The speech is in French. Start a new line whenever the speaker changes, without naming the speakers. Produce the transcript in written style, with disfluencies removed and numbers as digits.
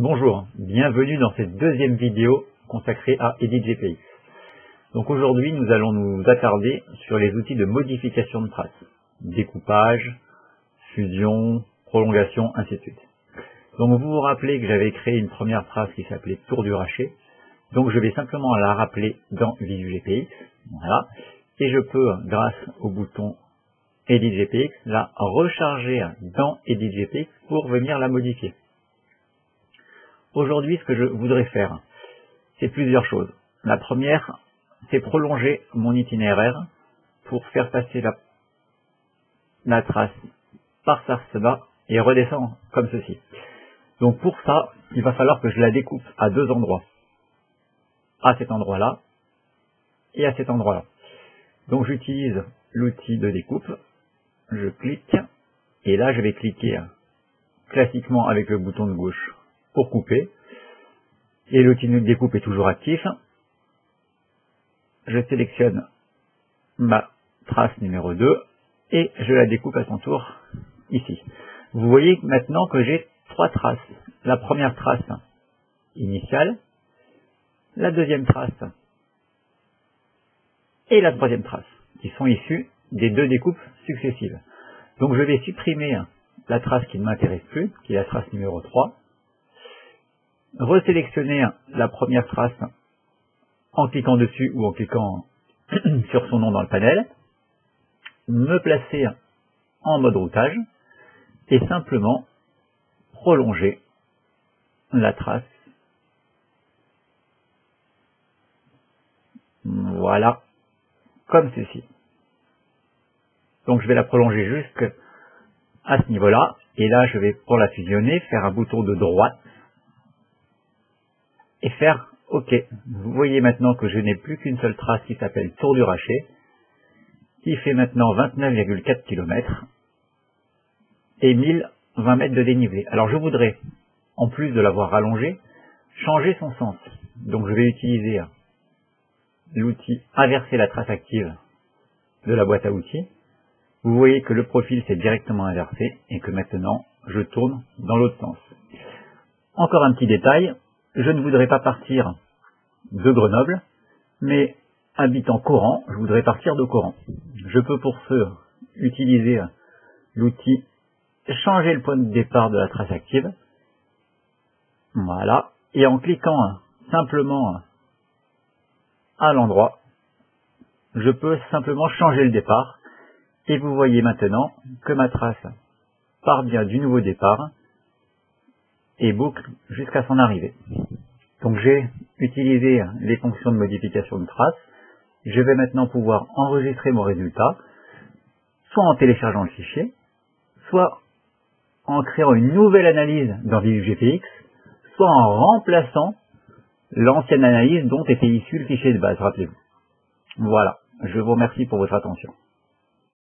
Bonjour, bienvenue dans cette deuxième vidéo consacrée à EditGPX. Donc aujourd'hui nous allons nous attarder sur les outils de modification de traces, découpage, fusion, prolongation, ainsi de suite. Donc vous vous rappelez que j'avais créé une première trace qui s'appelait Tour du Racher, donc je vais simplement la rappeler dans VisuGPX, voilà, et je peux, grâce au bouton EditGPX, la recharger dans EditGPX pour venir la modifier. Aujourd'hui, ce que je voudrais faire, c'est plusieurs choses. La première, c'est prolonger mon itinéraire pour faire passer la trace par ça et redescendre comme ceci. Donc pour ça, il va falloir que je la découpe à deux endroits. À cet endroit-là et à cet endroit-là. Donc j'utilise l'outil de découpe. Je clique et là je vais cliquer classiquement avec le bouton de gauche pour couper. Et l'outil de découpe est toujours actif. Je sélectionne ma trace numéro 2 et je la découpe à son tour ici. Vous voyez maintenant que j'ai trois traces. La première trace initiale, la deuxième trace et la troisième trace, qui sont issues des deux découpes successives. Donc je vais supprimer la trace qui ne m'intéresse plus, qui est la trace numéro 3, resélectionner la première trace en cliquant dessus ou en cliquant sur son nom dans le panel, me placer en mode routage et simplement prolonger la trace. Voilà, comme ceci. Donc je vais la prolonger jusqu'à ce niveau-là et là je vais, pour la fusionner, faire un bouton de droite et faire OK. Vous voyez maintenant que je n'ai plus qu'une seule trace qui s'appelle Tour du Racher, qui fait maintenant 29,4 km et 1020 mètres de dénivelé. Alors je voudrais, en plus de l'avoir rallongé, changer son sens. Donc je vais utiliser l'outil Inverser la trace active de la boîte à outils. Vous voyez que le profil s'est directement inversé et que maintenant je tourne dans l'autre sens. Encore un petit détail. Je ne voudrais pas partir de Grenoble, mais habitant Coran, je voudrais partir de Coran. Je peux pour ce utiliser l'outil changer le point de départ de la trace active. Voilà. Et en cliquant simplement à l'endroit, je peux simplement changer le départ. Et vous voyez maintenant que ma trace part bien du nouveau départ et boucle jusqu'à son arrivée. Donc j'ai utilisé les fonctions de modification de trace. Je vais maintenant pouvoir enregistrer mon résultat, soit en téléchargeant le fichier, soit en créant une nouvelle analyse dans VisuGPX, soit en remplaçant l'ancienne analyse dont était issu le fichier de base, rappelez-vous. Voilà, je vous remercie pour votre attention.